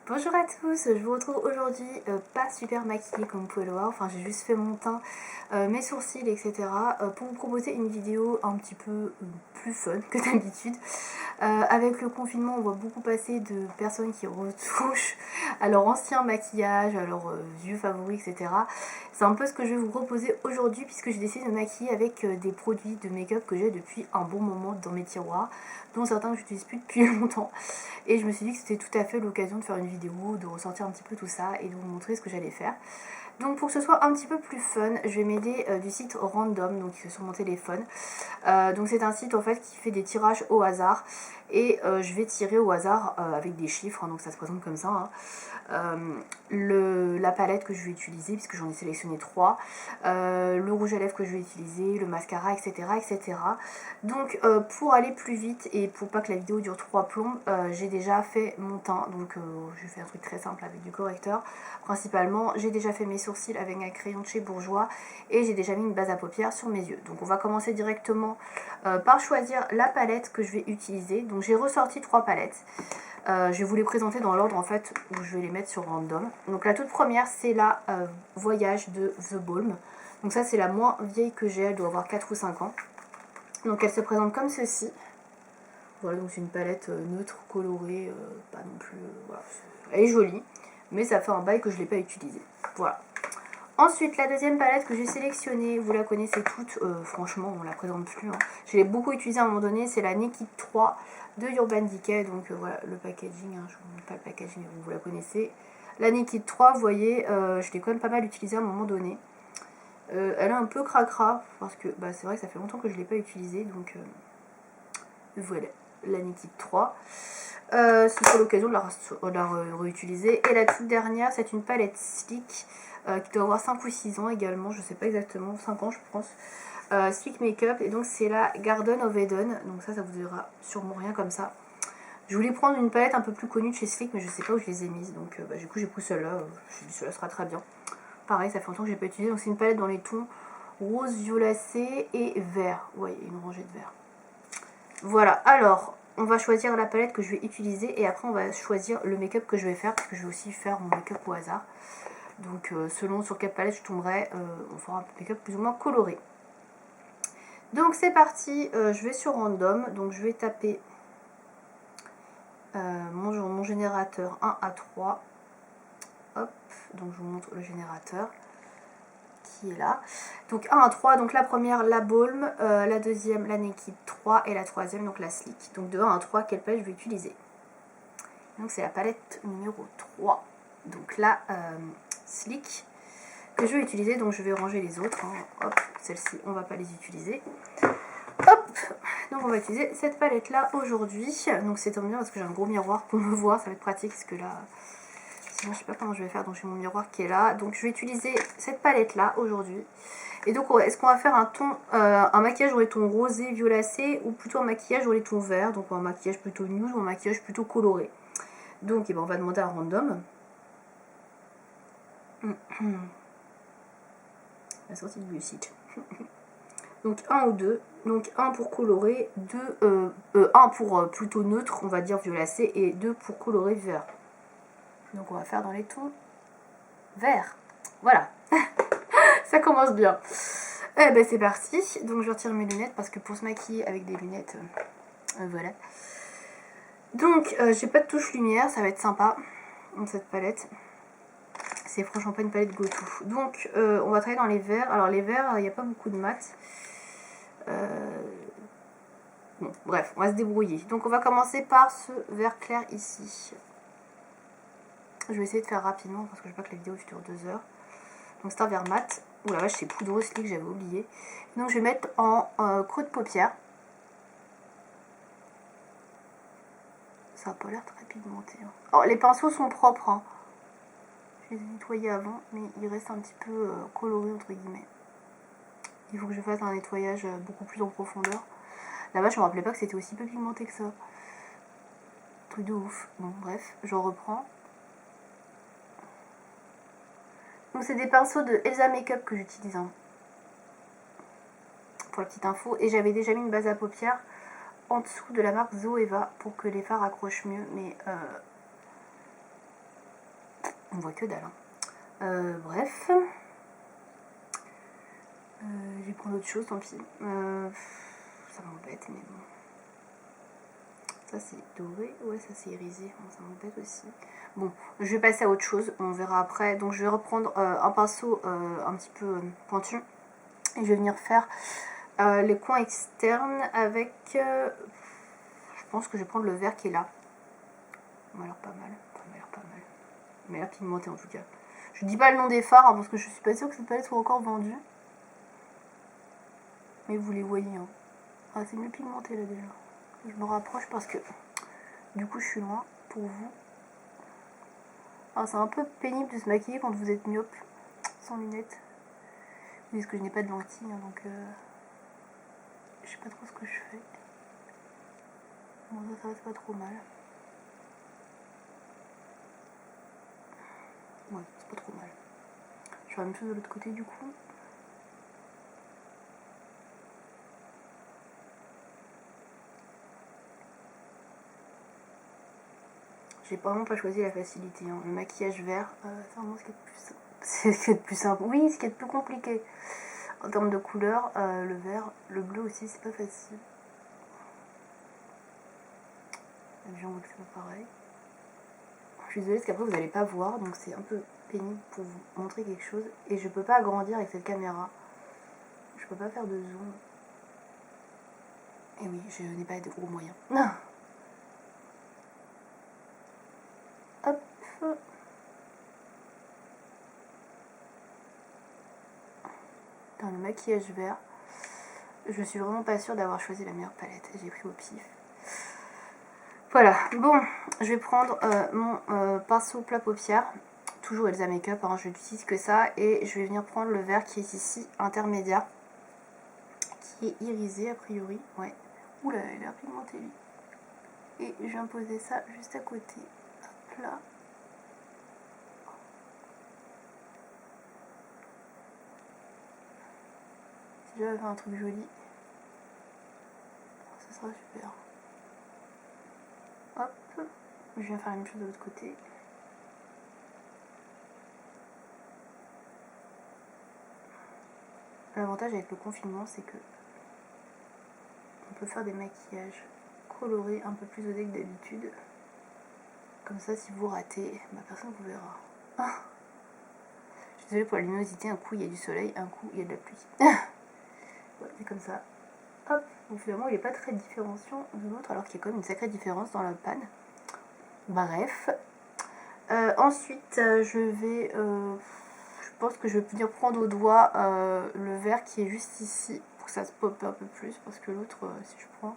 Bonjour à tous, je vous retrouve aujourd'hui pas super maquillée comme vous pouvez le voir, enfin j'ai juste fait mon teint, mes sourcils etc. Pour vous proposer une vidéo un petit peu plus fun que d'habitude. Avec le confinement on voit beaucoup passer de personnes qui retouchent à leur ancien maquillage, à leurs yeux favoris etc. C'est un peu ce que je vais vous proposer aujourd'hui puisque j'ai décidé de me maquiller avec des produits de make-up que j'ai depuis un bon moment dans mes tiroirs, dont certains que j'utilise plus depuis longtemps. Et je me suis dit que c'était tout à fait l'occasion de faire une vidéo, de ressortir un petit peu tout ça et de vous montrer ce que j'allais faire. Donc pour que ce soit un petit peu plus fun, je vais m'aider du site Random, donc sur mon téléphone. Donc c'est un site en fait qui fait des tirages au hasard et je vais tirer au hasard avec des chiffres, hein, donc ça se présente comme ça. Hein. La palette que je vais utiliser, puisque j'en ai sélectionné 3, le rouge à lèvres que je vais utiliser, le mascara, etc. etc. Donc pour aller plus vite et pour pas que la vidéo dure 3 plombes, j'ai déjà fait mon teint, donc je vais faire un truc très simple avec du correcteur. Principalement, j'ai déjà fait mes sourcils avec un crayon de chez Bourjois et j'ai déjà mis une base à paupières sur mes yeux. Donc on va commencer directement par choisir la palette que je vais utiliser. Donc j'ai ressorti 3 palettes. Je vais vous les présenter dans l'ordre en fait où je vais les mettre sur random. Donc la toute première c'est la Voyage de The Balm. Donc ça c'est la moins vieille que j'ai, elle doit avoir 4 ou 5 ans. Donc elle se présente comme ceci. Voilà, donc c'est une palette neutre, colorée, pas non plus... voilà. Elle est jolie, mais ça fait un bail que je ne l'ai pas utilisée. Voilà. Ensuite, la deuxième palette que j'ai sélectionnée, vous la connaissez toutes, franchement, on la présente plus. Hein. Je l'ai beaucoup utilisée à un moment donné, c'est la Naked 3 de Urban Decay. Donc voilà, le packaging, hein, je vous montre pas le packaging, vous la connaissez. La Naked 3, vous voyez, je l'ai quand même pas mal utilisée à un moment donné. Elle est un peu cracra, parce que bah, c'est vrai que ça fait longtemps que je ne l'ai pas utilisée, donc voilà, la Naked 3. Ce sera l'occasion de la réutiliser. Et la toute dernière, c'est une palette Sleek qui doit avoir 5 ou 6 ans également, je sais pas exactement, 5 ans je pense. Sleek Makeup, et donc c'est la Garden of Eden, donc ça vous dira sûrement rien comme ça. Je voulais prendre une palette un peu plus connue de chez Sleek, mais je sais pas où je les ai mises, donc bah, du coup j'ai pris celle-là, je me suis dit celle-là sera très bien. Pareil, ça fait longtemps que j'ai pas utilisé, donc c'est une palette dans les tons rose, violacé et vert. Ouais, une rangée de vert. Voilà, alors on va choisir la palette que je vais utiliser et après on va choisir le make-up que je vais faire parce que je vais aussi faire mon make-up au hasard. Donc selon sur quelle palette je tomberai, on fera un make-up plus ou moins coloré. Donc c'est parti, je vais sur Random, donc je vais taper mon générateur 1 à 3. Hop, donc je vous montre le générateur qui est là. Donc 1 à 3, donc la première la Balm, la deuxième la Naked 3 et la troisième donc la Sleek. Donc de 1 à 3, quelle palette je vais utiliser? Donc c'est la palette numéro 3. Donc la Sleek que je vais utiliser. Donc je vais ranger les autres. Hein. Hop, celles-ci on va pas les utiliser. Hop, donc on va utiliser cette palette là aujourd'hui. Donc c'est tant bien parce que j'ai un gros miroir pour me voir. Ça va être pratique parce que là, sinon je sais pas comment je vais faire. Donc j'ai mon miroir qui est là. Donc je vais utiliser cette palette là aujourd'hui. Et donc est-ce qu'on va faire un ton, un maquillage dans les tons rosé, violacé ou plutôt un maquillage dans les tons verts. Donc un maquillage plutôt nude ou un maquillage plutôt coloré. Donc eh ben, on va demander à Random. La sortie du site. Donc 1 ou 2. Donc 1 pour colorer, 1 pour plutôt neutre, on va dire violacé, et 2 pour colorer vert. Donc on va faire dans les tons verts. Voilà. Ça commence bien. Eh ben c'est parti. Donc je retire mes lunettes parce que pour se maquiller avec des lunettes, voilà. Donc j'ai pas de touche lumière, ça va être sympa dans cette palette. C'est franchement pas une palette go-to. Donc on va travailler dans les verts. Alors les verts, il n'y a pas beaucoup de mat. Bon, bref, on va se débrouiller. Donc on va commencer par ce vert clair ici. Je vais essayer de faire rapidement parce que je veux pas que la vidéo dure 2 heures. Donc c'est un vert mat. Ouh la vache, c'est poudreux ce que j'avais oublié. Donc je vais mettre en creux de paupière. Ça n'a pas l'air très pigmenté. Hein. Oh, les pinceaux sont propres. Hein. Je les ai nettoyés avant, mais ils restent un petit peu colorés entre guillemets. Il faut que je fasse un nettoyage beaucoup plus en profondeur. Là-bas, je me rappelais pas que c'était aussi peu pigmenté que ça. Truc de ouf. Bon, bref, je reprends. Donc, c'est des pinceaux de Elsa Makeup que j'utilise. Hein. Pour la petite info. Et j'avais déjà mis une base à paupières en dessous de la marque Zoeva pour que les fards accrochent mieux. Mais On voit que dalle. Bref. Je vais prendre autre chose, tant pis. Ça m'embête, mais bon. Ça c'est doré, ouais ça c'est irisé, bon, ça m'embête aussi. Bon, je vais passer à autre chose, on verra après. Donc je vais reprendre un pinceau un petit peu pointu. Et je vais venir faire les coins externes avec... je pense que je vais prendre le vert qui est là. Il m'a l'air pas mal, enfin, il m'a l'air pas mal. Il m'a l'air pigmenté en tout cas. Je dis pas le nom des fards hein, parce que je suis pas sûre que cette palette soit encore vendue. Mais vous les voyez. Hein. Ah, c'est mieux pigmenté là déjà. Je me rapproche parce que du coup je suis loin pour vous. Ah, c'est un peu pénible de se maquiller quand vous êtes myope, sans lunettes. Oui, parce que je n'ai pas de lentilles, hein, donc je sais pas trop ce que je fais. Bon, ça va, c'est pas trop mal. Ouais, c'est pas trop mal. Je fais la même chose de l'autre côté du coup. J'ai vraiment pas choisi la facilité. Hein. Le maquillage vert, c'est vraiment ce qui est plus simple. C'est ce qui est plus simple. Oui, ce qui est plus compliqué. En termes de couleur, le vert, le bleu aussi, c'est pas facile. Déjà, on voit que c'est pas pareil. Je suis désolée parce qu'après vous n'allez pas voir, donc c'est un peu pénible pour vous montrer quelque chose. Et je peux pas agrandir avec cette caméra. Je peux pas faire de zoom. Et oui, je n'ai pas de gros moyens. Hop. Dans le maquillage vert, je suis vraiment pas sûre d'avoir choisi la meilleure palette. J'ai pris au pif. Voilà, bon, je vais prendre mon pinceau plat paupières. Toujours Elsa Makeup, hein, je n'utilise que ça. Et je vais venir prendre le vert qui est ici, intermédiaire. Qui est irisé a priori. Ouais. Oula, il a l'air pigmenté lui. Et je viens poser ça juste à côté. Hop là. Si j'avais fait un truc joli, ça sera super. Hop. Je viens faire la même chose de l'autre côté. L'avantage avec le confinement, c'est que on peut faire des maquillages colorés un peu plus osés que d'habitude. Comme ça, si vous ratez, personne ne vous verra. Ah, je suis désolée pour la luminosité, un coup il y a du soleil, un coup il y a de la pluie. Ouais, c'est comme ça. Hop, donc finalement il n'est pas très différenciant de l'autre, alors qu'il y a quand même une sacrée différence dans la panne. Bref. Ensuite, je vais... je pense que je vais venir prendre au doigt le vert qui est juste ici, pour que ça se pop un peu plus, parce que l'autre, si je prends,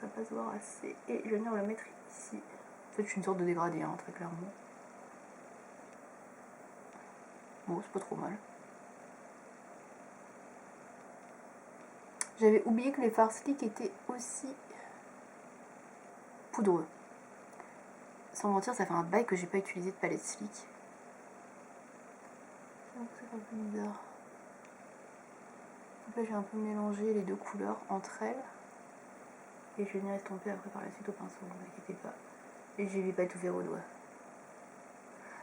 ça va pas se voir assez. Et je vais venir le mettre ici. En fait, je suis une sorte de dégradé, hein, très clairement. Bon, c'est pas trop mal. J'avais oublié que les fards slick étaient aussi poudreux. Sans mentir, ça fait un bail que j'ai pas utilisé de palette slick. C'est un peu bizarre. Donc là, j'ai un peu mélangé les deux couleurs entre elles. Et je vais venir estomper après par la suite au pinceau, ne vous inquiétez pas. Et je vais pas tout faire au doigt.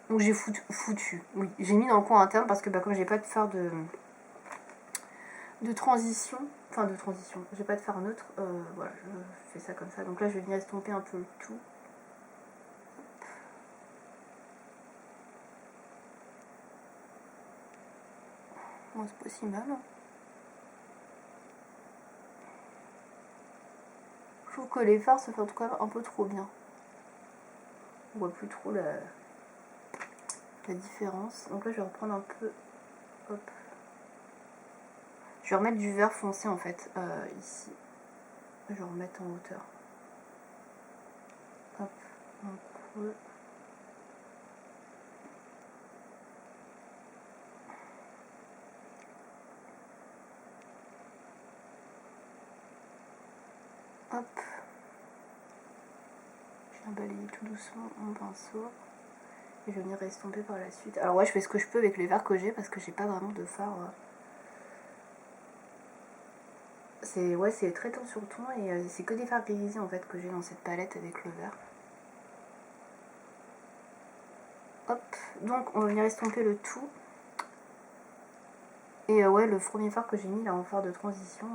Donc j'ai foutu, oui. J'ai mis dans le coin interne parce que comme j'ai pas de fard de transition, j'ai pas de fard neutre, voilà, je fais ça comme ça. Donc là, je vais venir estomper un peu le tout. Bon, c'est pas si mal. Hein. Je trouve que les fards se font quand même un peu trop bien. On voit plus trop la différence. Donc là, je vais reprendre un peu. Hop. Je vais remettre du vert foncé en fait, ici. Je vais remettre en hauteur. Hop, un creux. Hop. Je viens balayer tout doucement mon pinceau. Et je vais venir estomper par la suite. Alors ouais, je fais ce que je peux avec les verts que j'ai parce que j'ai pas vraiment de fard. C'est très ton sur ton et c'est que des fards grisés en fait que j'ai dans cette palette avec le vert. Hop, donc on va venir estomper le tout. Et ouais, le premier fard que j'ai mis là en fard de transition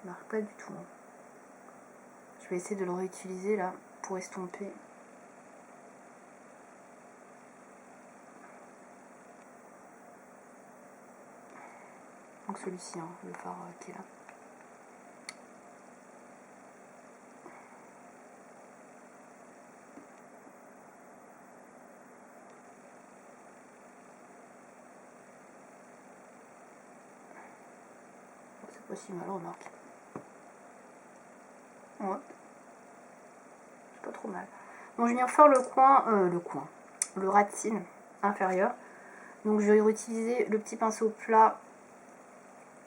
marque pas du tout. Je vais essayer de le réutiliser là pour estomper. Donc celui-ci, hein, le fard qui est là. C'est pas si mal, remarque. Ouais. C'est pas trop mal. Donc je viens faire le le ras de cils inférieur. Donc je vais réutiliser le petit pinceau plat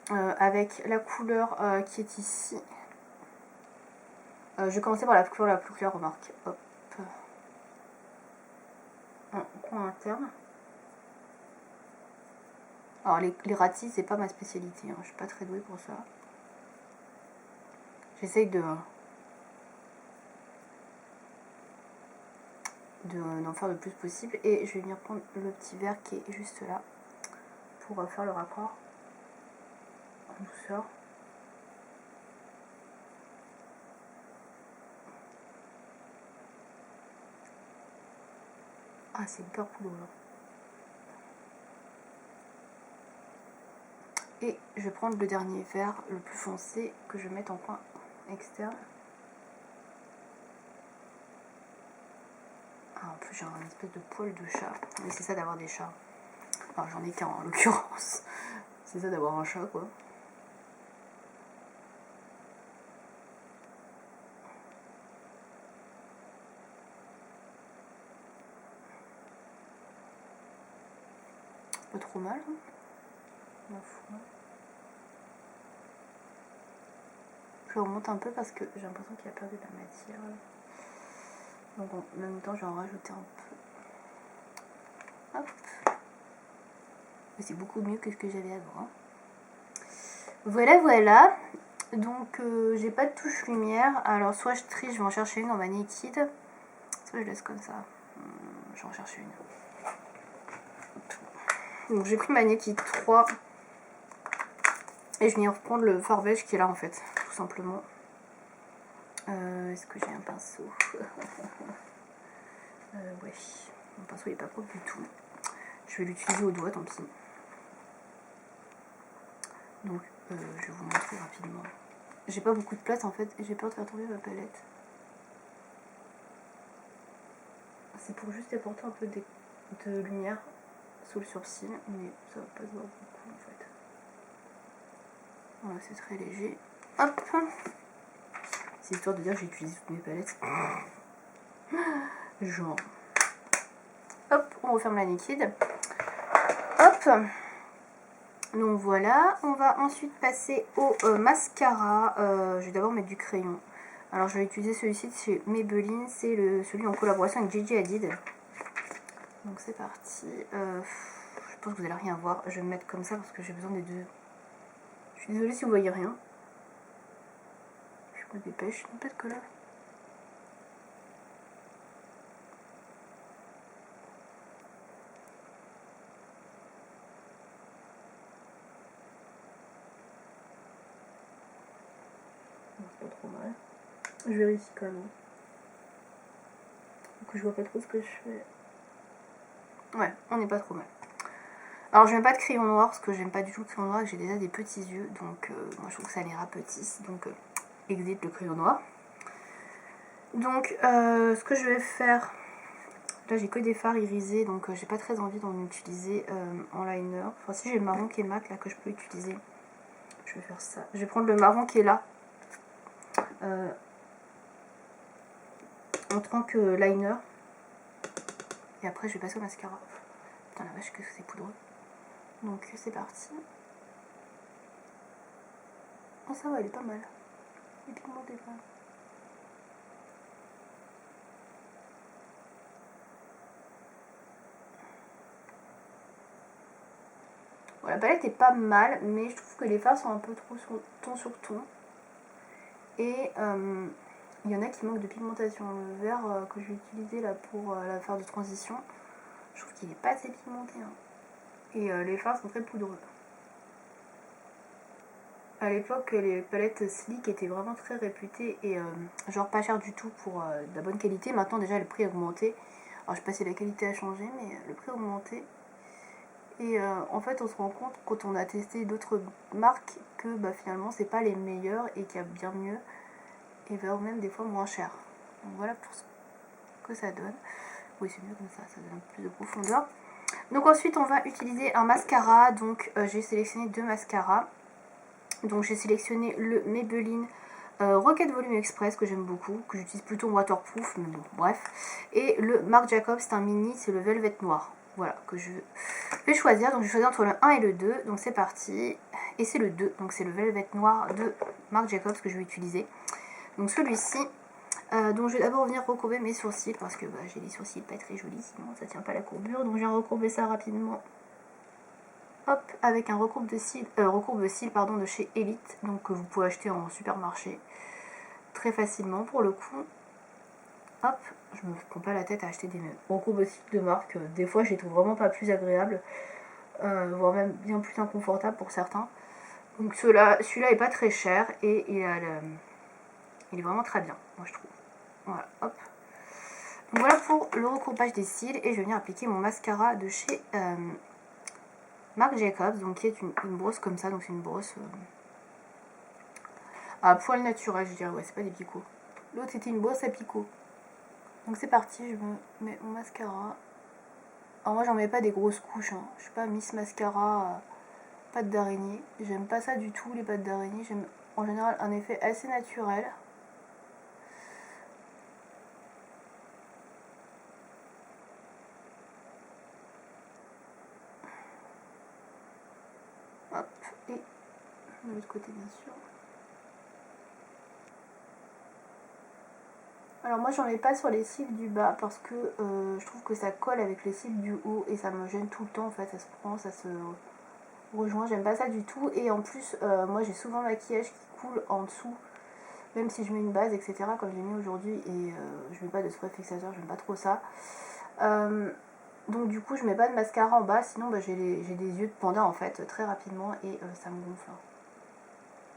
avec la couleur qui est ici. Je vais commencer par la couleur la plus claire, remarque. Hop. En coin interne. Alors les ratis, c'est pas ma spécialité, hein. Je suis pas très douée pour ça. J'essaye d'en faire le plus possible. Et je vais venir prendre le petit verre qui est juste là pour faire le raccord en douceur. Ah, c'est hyper cool là. Et je vais prendre le dernier vert, le plus foncé, que je vais mettre en coin externe. Ah, en plus j'ai un espèce de poil de chat. Mais c'est ça d'avoir des chats. Enfin, j'en ai qu'un en l'occurrence. C'est ça d'avoir un chat, quoi. Pas trop mal, hein. Ma foi. Je remonte un peu parce que j'ai l'impression qu'il a perdu de la matière. Donc en même temps, je vais en rajouter un peu. Hop. C'est beaucoup mieux que ce que j'avais avant. Voilà, voilà. Donc j'ai pas de touche lumière. Alors soit je triche, je vais en chercher une en ma Naked. Soit je laisse comme ça. Je vais en chercher une. Donc j'ai pris ma Naked 3. Et je vais reprendre le fard beige qui est là en fait. Tout simplement. Est-ce que j'ai un pinceau? Ouais. Mon pinceau il est pas propre du tout. Je vais l'utiliser au doigt, tant pis. Donc je vais vous montrer rapidement. J'ai pas beaucoup de place en fait et j'ai peur de faire tomber ma palette. C'est pour juste apporter un peu de lumière sous le sourcil, mais ça va pas se voir beaucoup en fait. Voilà, c'est très léger. Hop. C'est histoire de dire que j'ai utilisé toutes mes palettes. Genre. Hop, on referme la liquide. Hop. Donc voilà, on va ensuite passer au mascara. Je vais d'abord mettre du crayon. Alors je vais utiliser celui-ci de chez Maybelline, c'est celui en collaboration avec Gigi Hadid. Donc c'est parti. Je pense que vous n'allez rien voir. Je vais me mettre comme ça parce que j'ai besoin des deux. Je suis désolée si vous voyez rien. Je me dépêche, peut-être que là. C'est pas trop mal. Je vérifie quand même. Donc je vois pas trop ce que je fais. Ouais, on n'est pas trop mal. Alors je mets pas de crayon noir parce que j'aime pas du tout le crayon noir, j'ai déjà des petits yeux, donc moi je trouve que ça les rapetisse, donc exit le crayon noir. Donc ce que je vais faire, là j'ai que des fards irisés, donc j'ai pas très envie d'en utiliser en liner. Enfin si j'ai le marron qui est mat là que je peux utiliser, je vais faire ça. Je vais prendre le marron qui est là en tant que liner. Et après je vais passer au mascara. Putain la vache que c'est poudreux. Donc c'est parti. Oh ça va, elle est pas mal. Les pigments des pas. Bon, la palette est pas mal, mais je trouve que les fards sont un peu trop ton sur ton. Et il y en a qui manquent de pigmentation. Le vert que j'ai utilisé là pour la fard de transition, Je trouve qu'il n'est pas assez pigmenté. Hein. Et les fards sont très poudreux. À l'époque, les palettes Sleek étaient vraiment très réputées et genre pas cher du tout pour de la bonne qualité. Maintenant déjà le prix a augmenté. Alors je sais pas si la qualité a changé, mais le prix a augmenté. Et en fait on se rend compte quand on a testé d'autres marques que finalement c'est pas les meilleurs et qu'il y a bien mieux. Et même des fois moins cher. Donc voilà pour ce que ça donne. Oui c'est mieux comme ça donne un peu plus de profondeur. Donc ensuite on va utiliser un mascara. Donc j'ai sélectionné 2 mascaras. Donc j'ai sélectionné le Maybelline Rocket Volume Express que j'aime beaucoup, que j'utilise plutôt waterproof, mais bon, bref. Et le Marc Jacobs, c'est un mini, c'est le Velvet Noir. Voilà, que je vais choisir. Donc je vais choisir entre le 1 et le 2, donc c'est parti. Et c'est le 2, donc c'est le Velvet Noir de Marc Jacobs que je vais utiliser. Donc celui-ci, donc je vais d'abord venir recourber mes sourcils, parce que j'ai les sourcils pas très jolis, sinon ça tient pas la courbure. Donc je viens recourber ça rapidement. Hop, avec un recourbe cils de chez Elite, donc que vous pouvez acheter en supermarché très facilement pour le coup. Hop, je me prends pas la tête à acheter des recourbes cils de marque. Des fois, je les trouve vraiment pas plus agréables, voire même bien plus inconfortables pour certains. Donc celui-là est pas très cher et il est vraiment très bien, moi je trouve. Voilà, hop. Donc voilà pour le recourbage des cils et je vais venir appliquer mon mascara de chez Marc Jacobs, donc qui est une brosse comme ça, donc c'est une brosse à poil naturel, je dirais, ouais, c'est pas des picots. L'autre c'était une brosse à picots. Donc c'est parti, je me mets mon mascara. Alors moi j'en mets pas des grosses couches, hein. Je suis pas Miss Mascara pâte d'araignée. J'aime pas ça du tout, les pâtes d'araignée. J'aime en général un effet assez naturel. Hop, et de l'autre côté bien sûr. Alors moi j'en mets pas sur les cils du bas parce que je trouve que ça colle avec les cils du haut et ça me gêne tout le temps en fait, ça se prend, ça se rejoint, j'aime pas ça du tout. Et en plus moi j'ai souvent un maquillage qui coule en dessous, même si je mets une base etc comme j'ai mis aujourd'hui et je mets pas de spray fixateur, j'aime pas trop ça. Donc du coup je mets pas de mascara en bas, sinon j'ai des yeux de panda en fait très rapidement et ça me gonfle.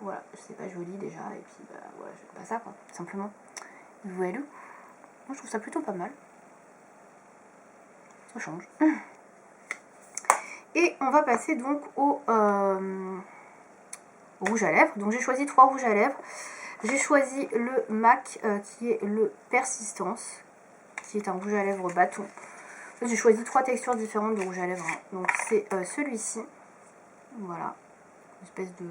Voilà, c'est pas joli déjà et puis voilà, j'aime pas ça quoi, tout simplement. Voilà. Moi je trouve ça plutôt pas mal. Ça change. Et on va passer donc au rouge à lèvres. Donc j'ai choisi 3 rouges à lèvres. J'ai choisi le MAC qui est le Persistance, qui est un rouge à lèvres bâton. J'ai choisi 3 textures différentes de rouge à lèvres. Hein. Donc c'est celui-ci. Voilà. Une espèce de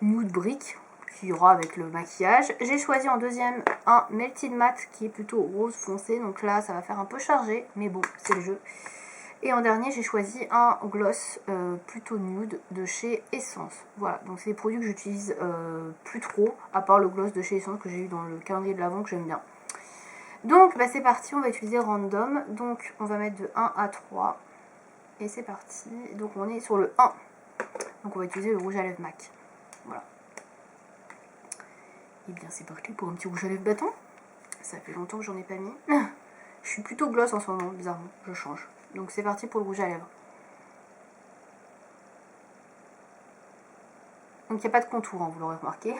nude brick qui aura avec le maquillage. J'ai choisi en deuxième un Melted Matte qui est plutôt rose foncé. Donc là ça va faire un peu chargé. Mais bon, c'est le jeu. Et en dernier, j'ai choisi un gloss plutôt nude de chez Essence. Voilà, donc c'est des produits que j'utilise plus trop, à part le gloss de chez Essence que j'ai eu dans le calendrier de l'Avent que j'aime bien. Donc c'est parti, on va utiliser random. Donc on va mettre de 1 à 3. Et c'est parti. Donc on est sur le 1. Donc on va utiliser le rouge à lèvres MAC. Voilà. Et bien c'est parti pour un petit rouge à lèvres bâton. Ça fait longtemps que j'en ai pas mis. Je suis plutôt gloss en ce moment, bizarrement, je change. Donc c'est parti pour le rouge à lèvres. Donc il n'y a pas de contour, hein, vous l'aurez remarqué.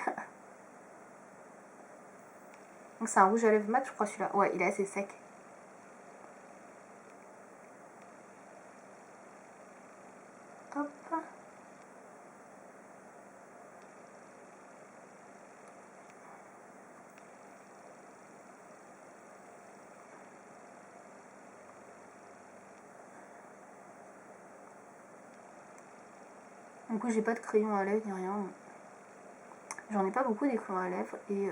Donc c'est un rouge à lèvres mat, je crois celui-là. Ouais, il est assez sec. Hop. Du coup j'ai pas de crayon à lèvres ni rien. J'en ai pas beaucoup des crayons à lèvres et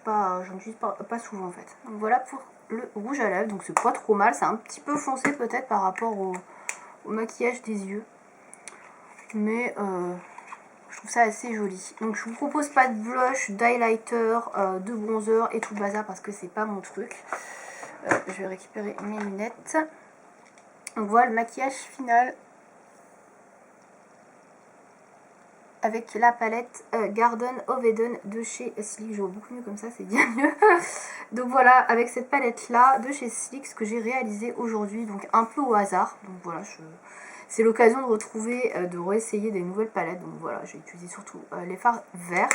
j'en utilise pas souvent en fait. Donc voilà pour le rouge à lèvres, donc c'est pas trop mal, c'est un petit peu foncé peut-être par rapport au maquillage des yeux. Mais je trouve ça assez joli. Donc je vous propose pas de blush, d'highlighter, de bronzer et tout le bazar parce que c'est pas mon truc. Je vais récupérer mes lunettes. Donc voilà le maquillage final avec la palette Garden of Eden de chez Sleek. Je vois beaucoup mieux comme ça, c'est bien mieux. Donc voilà, avec cette palette là de chez Sleek, ce que j'ai réalisé aujourd'hui, donc un peu au hasard. Donc voilà, c'est l'occasion de retrouver, de réessayer des nouvelles palettes. Donc voilà, j'ai utilisé surtout les fards verts.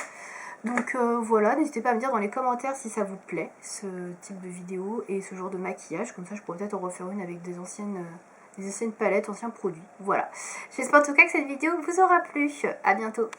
Donc voilà, n'hésitez pas à me dire dans les commentaires si ça vous plaît, ce type de vidéo et ce genre de maquillage. Comme ça, je pourrais peut-être en refaire une avec des anciennes palettes, anciens produits. Voilà. J'espère en tout cas que cette vidéo vous aura plu. À bientôt.